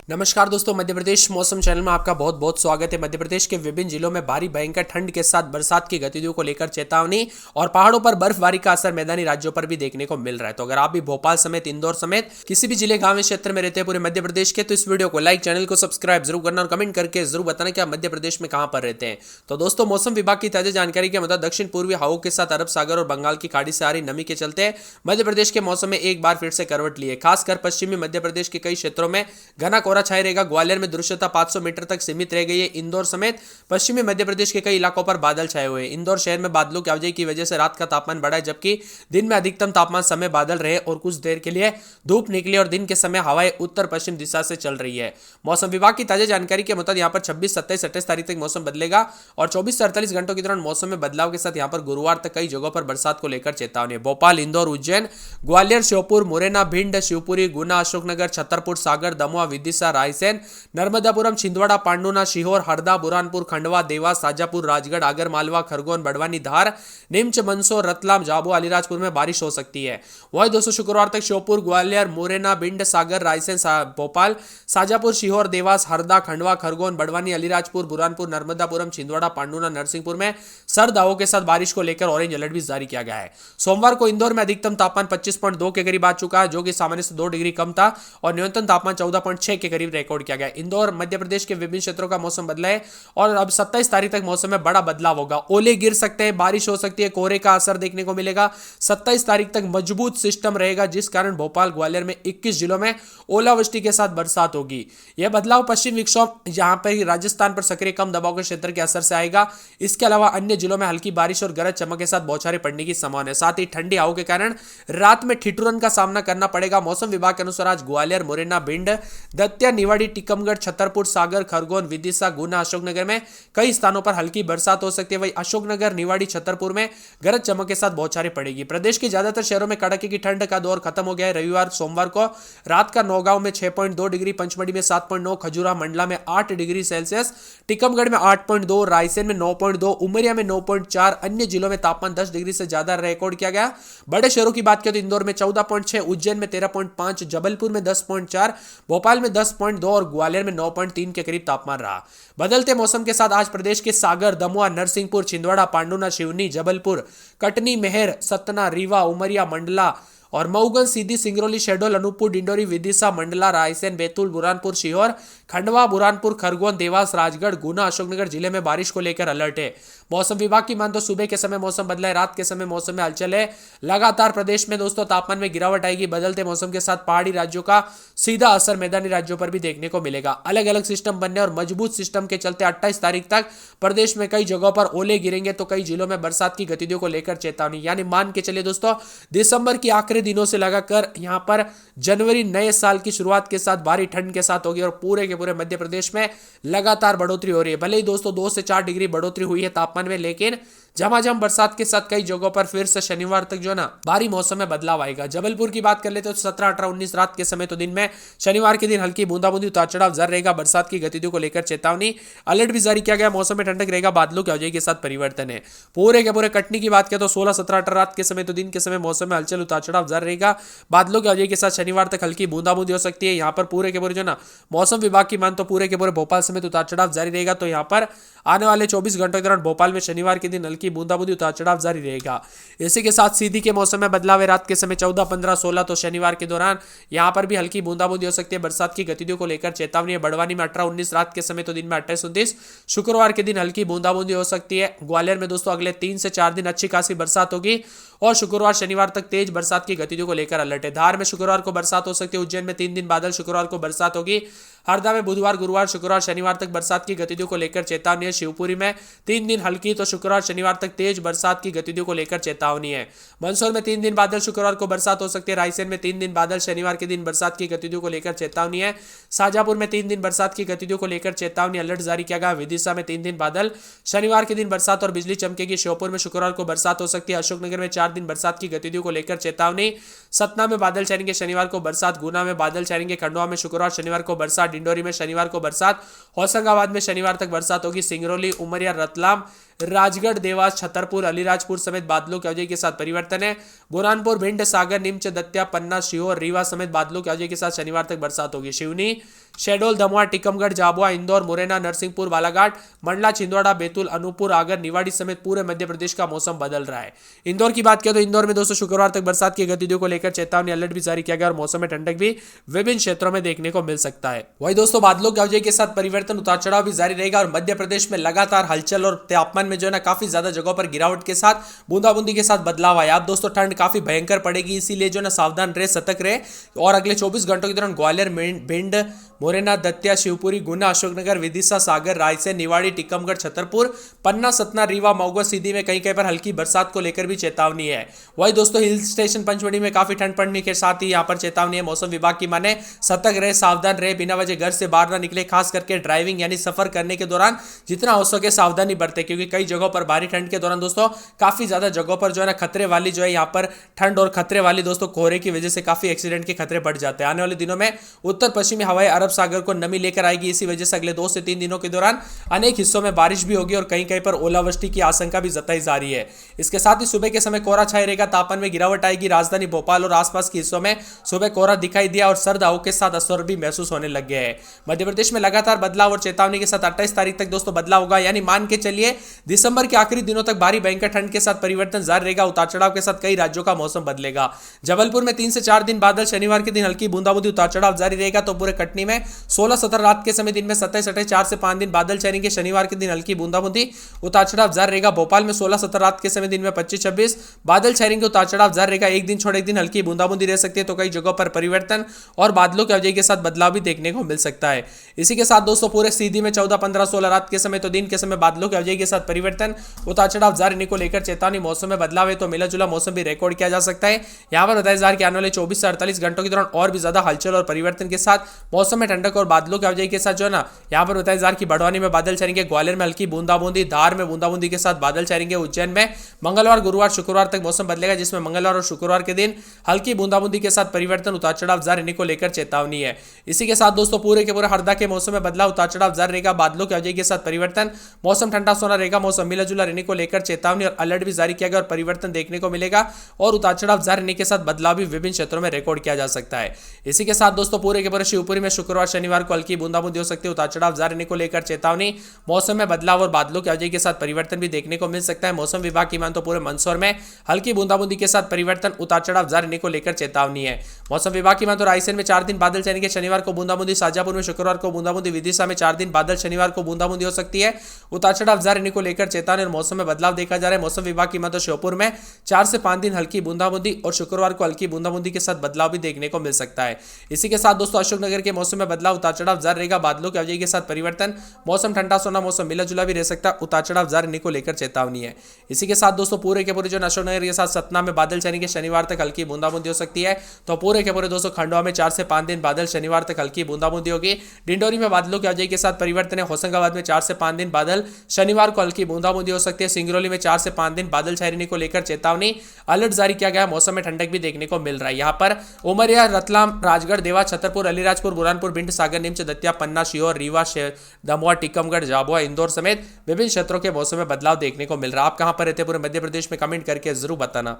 नमस्कार दोस्तों, मध्य प्रदेश मौसम चैनल में आपका बहुत बहुत स्वागत है। मध्य प्रदेश के विभिन्न जिलों में भारी भयंकर ठंड के साथ बरसात की गतिविधियों को लेकर चेतावनी और पहाड़ों पर बर्फबारी का असर मैदानी राज्यों पर भी देखने को मिल रहा है। तो अगर आप भी भोपाल समेत इंदौर समेत किसी भी जिले गांव क्षेत्र में रहते हैं पूरे मध्य प्रदेश के, तो इस वीडियो को लाइक, चैनल को सब्सक्राइब जरूर करना और कमेंट करके जरूर बताना कि आप मध्य प्रदेश में कहां पर रहते हैं। तो दोस्तों, मौसम विभाग की ताजा जानकारी के मुताबिक दक्षिण पूर्वी हवाओं के साथ अरब सागर और बंगाल की खाड़ी से आ रही नमी के चलते मध्य प्रदेश के मौसम में एक बार फिर से करवट ली है। खासकर पश्चिमी मध्य प्रदेश के कई क्षेत्रों में घना कोहरा छाया रहेगा। ग्वालियर में दृश्यता 500 मीटर तक सीमित रह गई है। इंदौर समेत पश्चिमी मध्य प्रदेश के कई इलाकों पर बादल छाए हुए हैं। इंदौर शहर में बादलों की आवाजाही की वजह से रात का तापमान बढ़ा है, जबकि दिन में अधिकतम तापमान समय बादल रहे और कुछ देर के लिए धूप निकली और दिन के समय हवाएं उत्तर पश्चिम दिशा से चल रही है। मौसम विभाग की ताजा जानकारी के मुताबिक यहां पर 26, 27, 28 तारीख तक मौसम बदलेगा और 24 से 48 घंटों के दौरान मौसम में बदलाव के साथ यहां पर गुरुवार तक कई जगहों पर बरसात को लेकर चेतावनी है। भोपाल, इंदौर, उज्जैन, ग्वालियर, श्योपुर, मुरैना, भिंड, शिवपुरी, गुना, अशोकनगर, छतरपुर, सागर, दमोह, विदिशा, रायसेन, नर्मदापुरम, छिंदवाड़ा, पांडुना, सीहोर, हरदा, बुरहानपुर, खंडवा, देवास, शाजापुर, राजगढ़, आगर मालवा, खरगोन, बड़वानी, धार, नीमच, मंदसौर, रतलाम, झाबुआ, अलीराजपुर में बारिश हो सकती है। वही दोस्तों, शुक्रवार तक श्योपुर, ग्वालियर, मुरैना, भिंड, सागर, रायसेन, भोपाल, शाजापुर, सीहोर, देवास, हरदा, खंडवा, खरगोन, बड़वानी, अलीराजपुर, बुरहानपुर, नर्मदापुरम, छिंदवाड़ा, पांडुना, नरसिंहपुर में सर्द हवाओं के साथ बारिश को लेकर ऑरेंज अलर्ट भी जारी किया गया है। सोमवार को इंदौर में अधिकतम तापमान 25.2 के करीब आ चुका है, जो कि सामान्य से 2 डिग्री कम था और न्यूनतम तापमान 14.6 के करीब रिकॉर्ड किया गया। इंदौर मध्य प्रदेश के विभिन्न क्षेत्रों का मौसम बदला है और अब 27 तारीख तक मौसम में बड़ा बदलाव होगा। ओले गिर सकते हैं, बारिश हो सकती है, कोहरे का असर देखने को मिलेगा। 27 तारीख तक मजबूत सिस्टम रहेगा, जिस कारण भोपाल, ग्वालियर में 21 जिलों में ओलावृष्टि के साथ बरसात होगी। यह बदलाव पश्चिम विक्षोभ जहां पर राजस्थान पर सक्रिय कम दबाव के क्षेत्र के असर से आएगा। इसके अलावा अन्य जिलों में हल्की बारिश और गरज चमक के साथ बौछारें पड़ने की संभावना है। साथ ही ठंडी हवाओं के कारण रात में ठिठुरन का सामना करना पड़ेगा। मौसम विभाग के अनुसार आज ग्वालियर, मुरैना, भिंड, दतिया, निवाड़ी, टीकमगढ़, छतरपुर, सागर, खरगोन, विदिशा, गुना, अशोकनगर में कई स्थानों पर हल्की बरसात हो सकती है। वहीं अशोकनगर, निवाड़ी, छतरपुर में गरज चमक के साथ बौछारें पड़ेगी। प्रदेश के ज्यादातर शहरों में कड़ाके की ठंड का दौर खत्म हो गया है। रविवार, सोमवार को रात का नौगांव में 6.2 डिग्री, पंचमढ़ी में 7.9, खजुरा मंडला में 8 डिग्री सेल्सियस, टीकमगढ़ में 8.2, रायसेन में 9.2, उमरिया में 9.4, अन्य जिलों में तापमान 10 डिग्री से ज्यादा रिकॉर्ड किया गया। बड़े शहरों की बात करें तो इंदौर में 14.6, उज्जैन में 13.5, जबलपुर में 10.4, भोपाल में 10.2 और ग्वालियर में 9.3 के करीब तापमान रहा। बदलते मौसम के साथ आज प्रदेश के सागर, दमोह, नरसिंहपुर, छिंदवाड़ा, पांडुना, सिवनी, जबलपुर, कटनी, मेहर, सतना, रीवा, उमरिया, मंडला और मऊगन, सीधी, सिंगरौली, शहडोल, अनूपपुर, डिंडोरी, विदिशा, मंडला, रायसेन, बैतूल, बुरहानपुर, सीहोर, खंडवा, बुरहानपुर, खरगोन, देवास, राजगढ़, गुना, अशोकनगर जिले में बारिश को लेकर अलर्ट है। मौसम विभाग की मान तो सुबह के समय मौसम बदला है, रात के समय मौसम में हलचल है। लगातार प्रदेश में दोस्तों तापमान में गिरावट आएगी। बदलते मौसम के साथ पहाड़ी राज्यों का सीधा असर मैदानी राज्यों पर भी देखने को मिलेगा। अलग अलग सिस्टम बनने और मजबूत सिस्टम के चलते 28 तारीख तक प्रदेश में कई जगहों पर ओले गिरेंगे, तो कई जिलों में बरसात की गतिविधियों को लेकर चेतावनी। यानी मान के चलिए दोस्तों, दिसंबर की आखिरी दिनों से लगाकर यहां पर जनवरी नए साल की शुरुआत के साथ भारी ठंड के साथ होगी और पूरे के पूरे मध्य प्रदेश में लगातार बढ़ोतरी हो रही है। भले ही दोस्तों 2 से 4 डिग्री बढ़ोतरी हुई है तापमान में, लेकिन झमाझम बरसात के साथ कई जगहों पर फिर से शनिवार तक जो ना भारी मौसम में बदलाव आएगा। जबलपुर की बात कर लेते तो 17, 18, 19 रात के समय तो दिन में शनिवार के दिन हल्की बूंदाबूंदी, उतार चढ़ाव जारी रहेगा। बरसात की गतिविधियों को लेकर चेतावनी, अलर्ट भी जारी किया गया। मौसम में ठंडक रहेगा, बादलों की आवाजाही के साथ परिवर्तन है। पूरे के पूरे कटनी की बात करें तो 16, 17, 18 रात के समय तो दिन के समय मौसम में हलचल, उतार चढ़ाव जारी रहेगा। बादलों की आवाजाही के साथ शनिवार तक हल्की बूंदाबूंदी हो सकती है। यहाँ पर पूरे के पूरे जो ना मौसम विभाग की मान तो पूरे के पूरे भोपाल समेत उतार चढ़ाव जारी रहेगा। तो यहाँ पर आने वाले 24 घंटों के दौरान भोपाल में शनिवार के दिन हल्की बूंदाबूंदी, उतार चढ़ाव जारी रहेगा। इसी के साथ सीधी के मौसम में बदलाव है। रात के समय 14, 15, 16 तो शनिवार के दौरान यहां पर भी हल्की बूंदाबूंदी हो सकती है। बरसात की गतिविधियों को लेकर चेतावनी है। बड़वानी में 18, 19 रात के समय तो दिन में 28, 29, शुक्रवार के दिन हल्की बूंदाबूंदी हो सकती है। ग्वालियर में दोस्तों अगले 3 से 4 दिन अच्छी खासी बरसात होगी और शुक्रवार, शनिवार तक तेज बरसात की गतिविधियों को लेकर अलर्ट है। धार में शुक्रवार को बरसात हो सकती है। उज्जैन में 3 दिन बादल, शुक्रवार को बरसात होगी। हरदा में बुधवार, गुरुवार, शुक्रवार, शनिवार तक बरसात की गतिविधियों को लेकर चेतावनी है। शिवपुरी में 3 दिन हल्की तो शुक्रवार, शनिवार तक तेज बरसात की गतिविधियों को लेकर चेतावनी है। मंदसौर में 3 दिन बादल, शुक्रवार को बरसात हो सकती है। रायसेन में 3 दिन बादल, शनिवार के दिन बरसात की गतिविधियों को लेकर चेतावनी है। शाजापुर में 3 दिन बरसात की गतिविधियों को लेकर चेतावनी, अलर्ट जारी किया गया। विदिशा में 3 दिन बादल, शनिवार के दिन बरसात और बिजली चमकेगी। श्योपुर में शुक्रवार को बरसात हो सकती है। अशोकनगर में 4 दिन बरसात की गतिविधियों को लेकर चेतावनी। सतना में बादल छाएंगे, शनिवार को बरसात। गुना में बादल छाएंगे। खंडवा में शुक्रवार, शनिवार को बरसात। डिंडोरी में शनिवार को बरसात। होशंगाबाद में शनिवार तक बरसात होगी। सिंगरौली, उमरिया, रतलाम, राजगढ़, देवास, छतरपुर, अलीराजपुर समेत बादलों की अवधि के साथ परिवर्तन है। बुरहानपुर, भिंड, सागर, नीमच, दतिया, पन्ना, सीहोर, रीवा समेत बादलों की अवधि के साथ शनिवार तक बरसात होगी। सिवनी, शहडोल, दमोह, टीकमगढ़, झाबुआ, इंदौर, मुरैना, नरसिंहपुर, बालाघाट, मंडला, छिंदवाड़ा, बैतूल, अनूपपुर, आगर, निवाड़ी समेत पूरे मध्य प्रदेश का मौसम बदल रहा है। इंदौर की बात करें तो इंदौर में दोस्तों शुक्रवार तक बरसात की गतिविधियों को लेकर चेतावनी अलर्ट भी जारी किया गया और मौसम में ठंडक भी विभिन्न क्षेत्रों में देखने को मिल सकता है। वही दोस्तों बादलों की अवधि के साथ परिवर्तन, उतार चढ़ाव भी जारी रहेगा और मध्य प्रदेश में लगातार हलचल और तापमान में जो है ना काफी ज्यादा जगहों पर गिरावट के साथ बूंदाबूंदी के साथ बदलाव आया। अब दोस्तों ठंड काफी भयंकर पड़ेगी, इसीलिए जो ना सावधान रहे, सतर्क रहे और अगले 24 घंटों के दौरान ग्वालियर, भिंड, मुरैना, दतिया, शिवपुरी, गुना, अशोकनगर, विदिशा, सागर, रायसेन, निवाड़ी, टीकमगढ़, छतरपुर, पन्ना, सतना, रीवा, मऊगा, सीधी में कहीं कहीं पर हल्की बरसात को लेकर भी चेतावनी है। वही दोस्तों हिल स्टेशन पंचमढ़ी में काफी ठंड पड़ने के साथ ही यहां पर चेतावनी है। मौसम विभाग की माने सतर्क रहे, सावधान रहे, बिना वजह घर से बाहर ना निकले, खास करके ड्राइविंग यानी सफर करने के दौरान जितना हो सके सावधानी बरते, क्योंकि कई जगहों पर भारी ठंड के दौरान दोस्तों काफी ज्यादा जगहों पर जो है ना खतरे वाली जो है यहाँ पर ठंड और खतरे वाली दोस्तों कोहरे की वजह से काफी एक्सीडेंट के खतरे बढ़ जाते हैं। आने वाले दिनों में उत्तर पश्चिमी हवाएं अरब सागर को नमी लेकर आएगी, इसी वजह से अगले 2 से 3 दिनों के दौरान अनेक हिस्सों में बारिश भी होगी और कहीं कहीं पर ओलावृष्टि की आशंका भी जताई जा रही है। इसके साथ ही सुबह के समय कोहरा छाया रहेगा, तापमान में गिरावट आएगी। राजधानी भोपाल और आसपास के हिस्सों में सुबह कोहरा दिखाई दिया और सर्द हवाओं के साथ असर भी महसूस होने लग गया है। मध्य प्रदेश में लगातार बदलाव और चेतावनी के साथ 28 तारीख तक दोस्तों बदलाव होगा, यानी मान के चलिए दिसंबर के आखिरी दिनों तक भारी भयंकर ठंड के साथ परिवर्तन जारी रहेगा। उतार चढ़ाव के साथ कई राज्यों का मौसम बदलेगा। जबलपुर में 3 से 4 दिन बादल, शनिवार के दिन हल्की बूंदाबूंदी, उतार चढ़ाव जारी रहेगा। तो पूरे कटनी में 16-17 रात के समय दिन में 27-28 4 से 5 दिन बादल छाएंगे, शनिवार के दिन हल्की बूंदाबूंदी, उतार चढ़ाव जारी रहेगा। भोपाल में 16-17 रात के समय दिन में 25-26 बादल छाएंगे, उतार चढ़ाव जारी रहेगा। एक दिन छोड़ एक दिन हल्की बूंदाबूंदी रह सकती है, तो कई जगहों पर परिवर्तन और बादलों की अवधि के साथ बदलाव भी देखने को मिल सकता है। इसी के साथ दोस्तों पूरे सीधी में 14, 15, 16 रात के समय तो दिन के समय बादलों की अवधि के साथ परिवर्तन, उतार चढ़ाव जारी रहने को लेकर चेतावनी। मौसम में बदलाव है तो मिला जुला मौसम भी रिकॉर्ड किया जा सकता है। यहां पर बताया जा रहा है कि आने वाले 24 से 48 घंटों के दौरान और भी ज्यादा हलचल और परिवर्तन के साथ मौसम में ठंडक और बादलों की अवधि के साथ जो है ना यहां पर बताया जा रहा है कि बड़वानी में बादल छाएंगे, ग्वालियर में हल्की बूंदाबूंदी, धार में बूंदाबूंदी के साथ बादल छाएंगे, उज्जैन में मंगलवार, गुरुवार, शुक्रवार तक मौसम बदलेगा, जिसमें मंगलवार और शुक्रवार के दिन हल्की बूंदाबूंदी के साथ परिवर्तन, उतार चढ़ाव जारी रहने को लेकर चेतावनी है। इसी के साथ दोस्तों पूरे के पूरे हरदा के मौसम में बदलाव, उतार चढ़ाव जारी रहेगा, बादलों की अवधि के साथ परिवर्तन, मौसम ठंडा सोना रहेगा, मौसम मिला जुला रहने को लेकर चेतावनी और अलर्ट भी जारी किया गया और परिवर्तन देखने को मिलेगा और उतार चढ़ाव जारी रहने के साथ बदलाव भी विभिन्न क्षेत्रों में रिकॉर्ड किया जा सकता है। इसी के साथ दोस्तों पूरे के पूरे शिवपुरी में शुक्रवार, शनिवार को हल्की बूंदाबूंदी हो सकती है, उतार चढ़ाव जारी रहने को लेकर चेतावनी, मौसम में बदलाव और बादलों की अवधि के साथ परिवर्तन भी देखने को मिल सकता है। मौसम विभाग की मान तो पूरे मंदसौर में हल्की बूंदाबूंदी के साथ परिवर्तन, उतार चढ़ाव जारी रहने को लेकर चेतावनी है। मौसम विभाग की मान तो रायसेन में 4 दिन बादल छाएंगे, शनिवार को बूंदाबूंदी, शाजापुर में शुक्रवार को बूंदाबूंदी, विदिशा में 4 दिन बादल, शनिवार को बूंदाबूंदी हो सकती है, उतार चढ़ाव जारी रहने को लेकर चेतावनी और मौसम में बदलाव देखा जा रहा है। मौसम विभाग की मान तो श्योपुर में 4 से 5 दिन हल्की बूंदाबूंदी और शुक्रवार को हल्की बूंदाबूंदी के साथ बदलाव भी देखने को मिल सकता है। इसी के साथ दोस्तों अशोकनगर के मौसम में बदलाव, उतार चढ़ाव जारी रहेगा, बादलों की अवधि के साथ परिवर्तन, मौसम ठंडा सोना, मौसम मिला जुला भी रह सकता है, उतार चढ़ाव जारी रहने को लेकर चेतावनी है। इसी के साथ दोस्तों पूरे के पूरे जो अशोकनगर के साथ सतना में बादल छाएंगे, शनिवार तक हल्की बूंदाबूंदी हो सकती है। तो पूरे के पूरे दोस्तों खंडवा में 4 से 5 दिन बादल, शनिवार तक हल्की बूंदाबूंदी होगी। डिंडोरी में बादलों की अवधि के साथ परिवर्तन है। होशंगाबाद में 4 से 5 दिन बादल, शनिवार को हल्की बूंदाबूंदी हो सकती है। सिंगरौली में 4 से 5 दिन बादल छाए रहने को लेकर चेतावनी, अलर्ट जारी किया गया। मौसम में ठंडक भी देखने को मिल रहा है। यहाँ पर उमरिया, रतलाम, राजगढ़, देवास, छतरपुर, अलीराजपुर, बुरहानपुर, भिंड, सागर, नीमच, दतिया, पन्ना, सीहोर, रीवा, दमोह, टीकमगढ़, झाबुआ, इंदौर समेत विभिन्न क्षेत्रों के मौसम में बदलाव देखने को मिल रहा है। आप कहां पर रहते हैं पूरे मध्य प्रदेश में, कमेंट करके जरूर बताना।